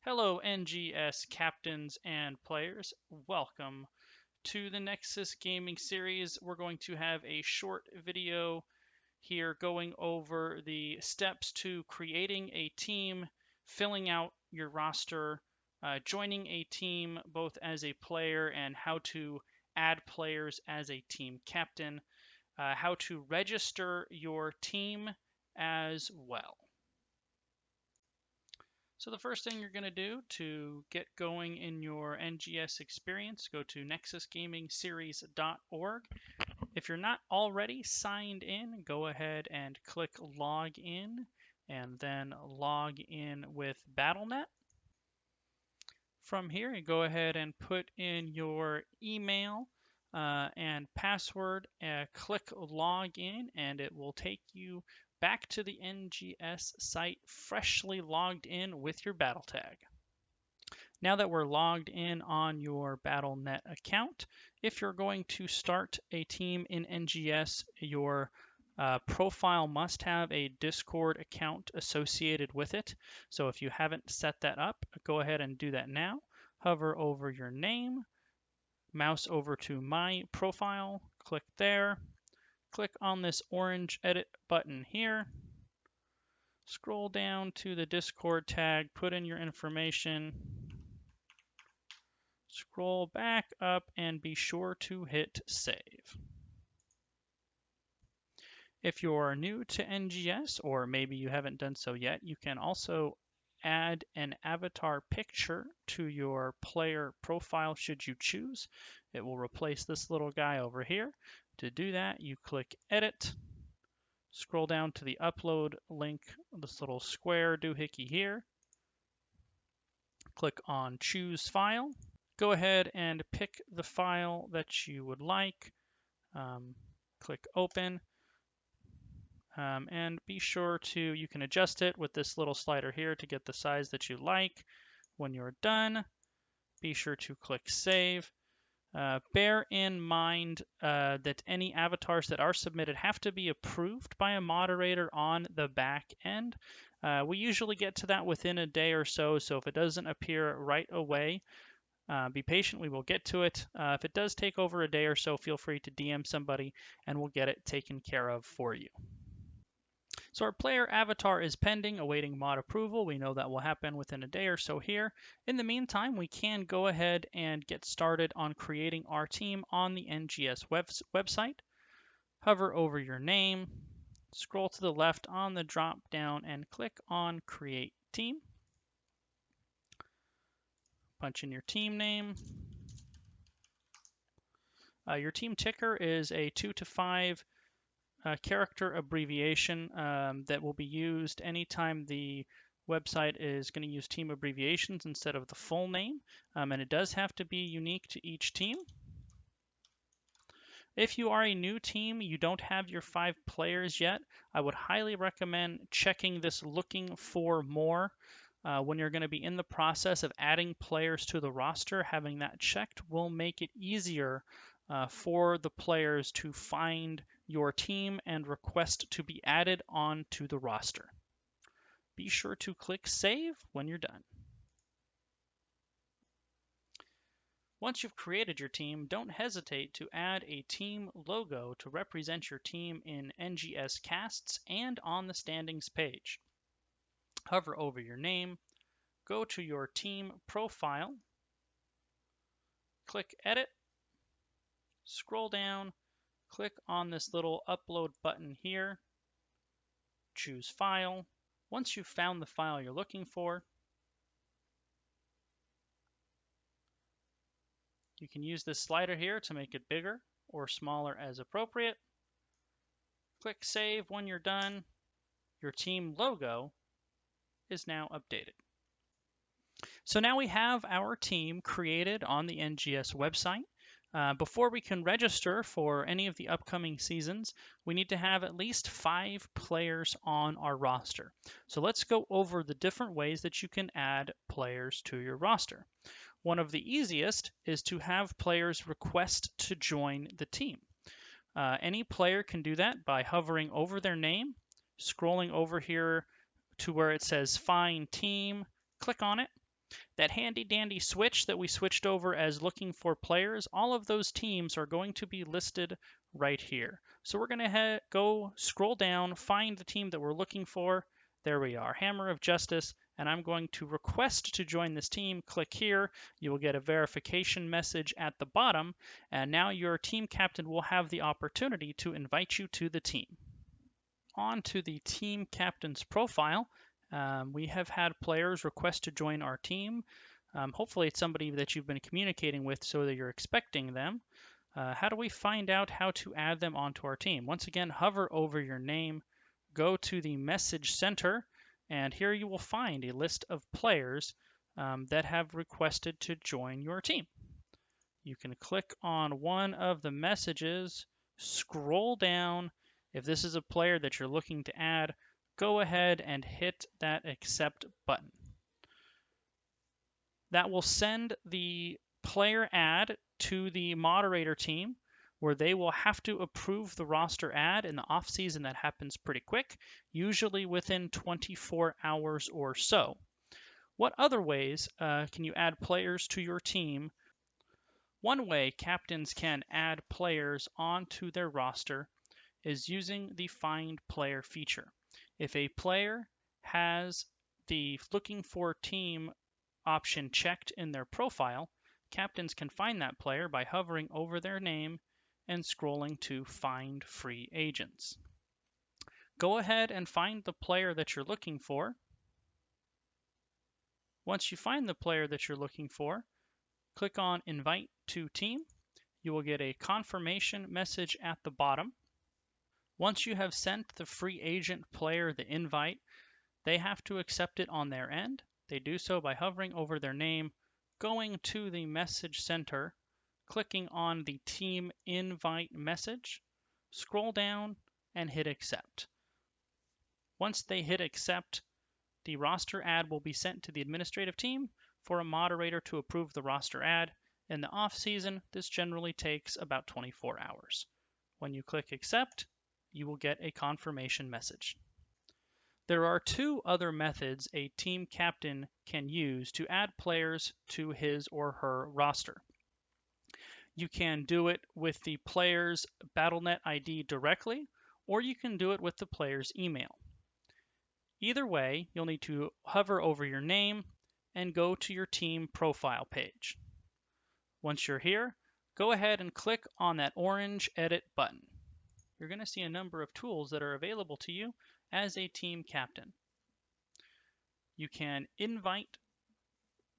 Hello, NGS captains and players. Welcome to the Nexus Gaming series. We're going to have a short video here going over the steps to creating a team, filling out your roster, joining a team both as a player and how to add players as a team captain, how to register your team as well. So the first thing you're going to do to get going in your NGS experience, go to nexusgamingseries.org. If you're not already signed in, go ahead and click log in and then log in with Battle.net. From here, you go ahead and put in your email and password, click log in, and it will take you back to the NGS site freshly logged in with your battle tag. Now that we're logged in on your Battle.net account, if you're going to start a team in NGS, your profile must have a Discord account associated with it. So if you haven't set that up, go ahead and do that now. Hover over your name, mouse over to My Profile, click there, click on this orange edit button here, scroll down to the Discord tag, put in your information, scroll back up, and be sure to hit save. If you're new to NGS, or maybe you haven't done so yet, you can also add an avatar picture to your player profile should you choose. It will replace this little guy over here. To do that, you click Edit, scroll down to the upload link, this little square doohickey here. Click on Choose File. Go ahead and pick the file that you would like. Click Open. And be sure to, you can adjust it with this little slider here to get the size that you like. When you're done, be sure to click Save. Bear in mind that any avatars that are submitted have to be approved by a moderator on the back end. We usually get to that within a day or so, so if it doesn't appear right away, be patient, we will get to it. If it does take over a day or so, feel free to DM somebody and we'll get it taken care of for you. So our player avatar is pending, awaiting mod approval. We know that will happen within a day or so here. In the meantime, we can go ahead and get started on creating our team on the NGS website. Hover over your name, scroll to the left on the drop down and click on Create Team. Punch in your team name. Your team ticker is a 2 to 5 character abbreviation that will be used anytime the website is going to use team abbreviations instead of the full name, and it does have to be unique to each team. If you are a new team, you don't have your 5 players yet, I would highly recommend checking this looking for more. When you're going to be in the process of adding players to the roster, having that checked will make it easier for the players to find your team and request to be added onto the roster. Be sure to click Save when you're done. Once you've created your team, don't hesitate to add a team logo to represent your team in NGS casts and on the standings page. Hover over your name, go to your team profile, click Edit, scroll down, click on this little upload button here, choose File. Once you've found the file you're looking for, you can use this slider here to make it bigger or smaller as appropriate. Click Save when you're done. Your team logo is now updated. So now we have our team created on the NGS website. Before we can register for any of the upcoming seasons, we need to have at least 5 players on our roster. So let's go over the different ways that you can add players to your roster. One of the easiest is to have players request to join the team. Any player can do that by hovering over their name, scrolling over here to where it says Find Team, click on it, That handy dandy switch that we switched over as looking for players, all of those teams are going to be listed right here. So we're going to go scroll down, find the team that we're looking for. There we are, Hammer of Justice, and I'm going to request to join this team. Click here. You will get a verification message at the bottom, and now your team captain will have the opportunity to invite you to the team. On to the team captain's profile. We have had players request to join our team. Hopefully it's somebody that you've been communicating with so that you're expecting them. How do we find out how to add them onto our team? Once again, hover over your name, go to the message center, and here you will find a list of players that have requested to join your team. You can click on one of the messages, scroll down. If this is a player that you're looking to add, go ahead and hit that accept button. That will send the player ad to the moderator team, where they will have to approve the roster ad. In the off season, that happens pretty quick, usually within 24 hours or so. What other ways can you add players to your team? One way captains can add players onto their roster is using the Find Player feature. If a player has the Looking for Team option checked in their profile, captains can find that player by hovering over their name and scrolling to Find Free Agents. Go ahead and find the player that you're looking for. Once you find the player that you're looking for, click on Invite to Team. You will get a confirmation message at the bottom. Once you have sent the free agent player the invite, they have to accept it on their end. They do so by hovering over their name, going to the message center, clicking on the team invite message, scroll down, and hit accept. Once they hit accept, the roster ad will be sent to the administrative team for a moderator to approve the roster ad. In the off season, this generally takes about 24 hours. When you click accept, you will get a confirmation message. There are two other methods a team captain can use to add players to his or her roster. You can do it with the player's Battle.net ID directly, or you can do it with the player's email. Either way, you'll need to hover over your name and go to your team profile page. Once you're here, go ahead and click on that orange edit button. You're going to see a number of tools that are available to you as a team captain. You can invite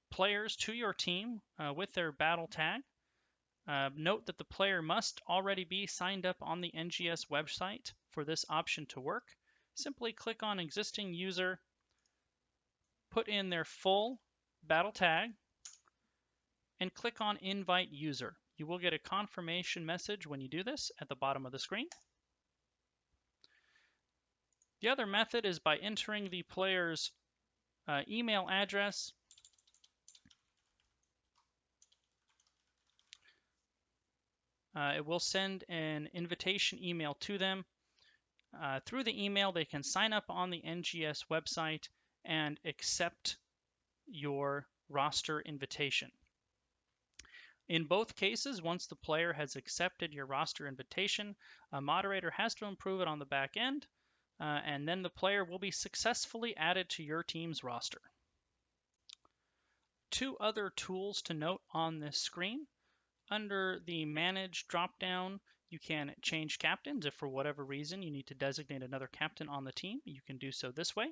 players to your team with their battle tag. Note that the player must already be signed up on the NGS website for this option to work. Simply click on existing user, put in their full battle tag, and click on invite user. You will get a confirmation message when you do this at the bottom of the screen. The other method is by entering the player's email address. It will send an invitation email to them. Through the email, they can sign up on the NGS website and accept your roster invitation. In both cases, once the player has accepted your roster invitation, a moderator has to approve it on the back end, and then the player will be successfully added to your team's roster. Two other tools to note on this screen. Under the Manage dropdown, you can change captains. If for whatever reason you need to designate another captain on the team, you can do so this way.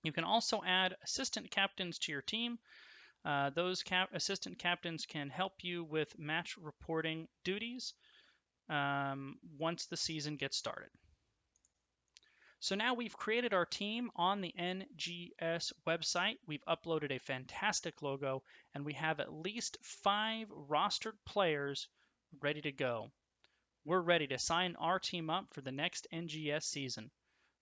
You can also add assistant captains to your team. Those assistant captains can help you with match reporting duties once the season gets started. So now we've created our team on the NGS website. We've uploaded a fantastic logo, and we have at least 5 rostered players ready to go. We're ready to sign our team up for the next NGS season.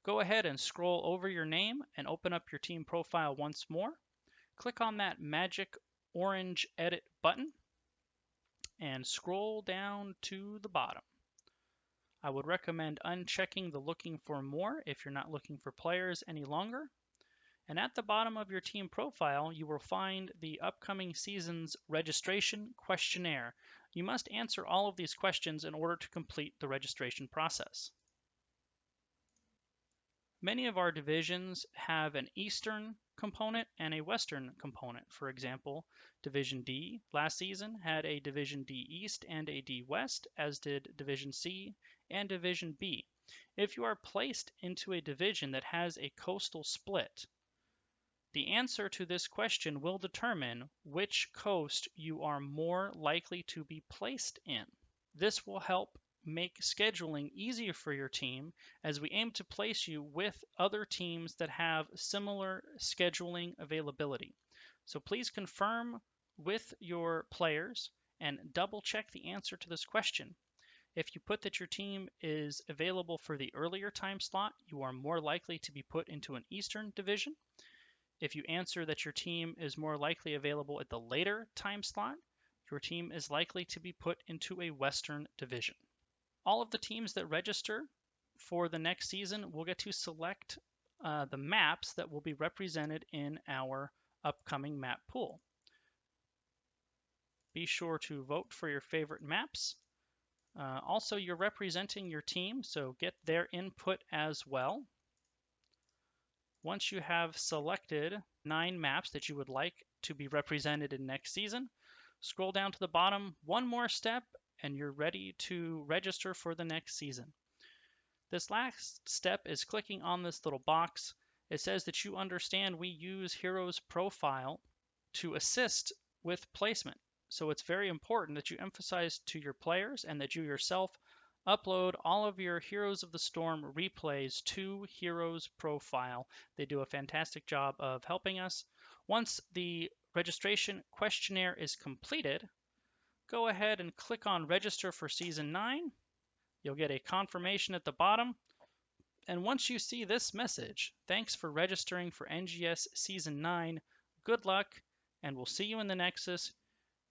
Go ahead and scroll over your name and open up your team profile once more. Click on that magic orange edit button and scroll down to the bottom. I would recommend unchecking the looking for more if you're not looking for players any longer. And at the bottom of your team profile, you will find the upcoming season's registration questionnaire. You must answer all of these questions in order to complete the registration process. Many of our divisions have an Eastern component and a Western component. For example, Division D last season had a Division D East and a D West, as did Division C and Division B. If you are placed into a division that has a coastal split, the answer to this question will determine which coast you are more likely to be placed in. This will help make scheduling easier for your team as we aim to place you with other teams that have similar scheduling availability. So please confirm with your players and double check the answer to this question. If you put that your team is available for the earlier time slot, you are more likely to be put into an Eastern division. If you answer that your team is more likely available at the later time slot, your team is likely to be put into a Western division. All of the teams that register for the next season will get to select the maps that will be represented in our upcoming map pool. Be sure to vote for your favorite maps. Also, you're representing your team, so get their input as well. Once you have selected 9 maps that you would like to be represented in next season, scroll down to the bottom one more step and you're ready to register for the next season. This last step is clicking on this little box. It says that you understand we use Heroes Profile to assist with placement. So it's very important that you emphasize to your players and that you yourself upload all of your Heroes of the Storm replays to Heroes Profile. They do a fantastic job of helping us. Once the registration questionnaire is completed, go ahead and click on Register for Season 9. You'll get a confirmation at the bottom. And once you see this message, thanks for registering for NGS Season 9, good luck, and we'll see you in the Nexus.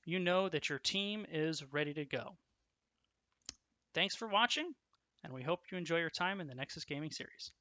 You know that your team is ready to go. Thanks for watching, and we hope you enjoy your time in the Nexus Gaming series.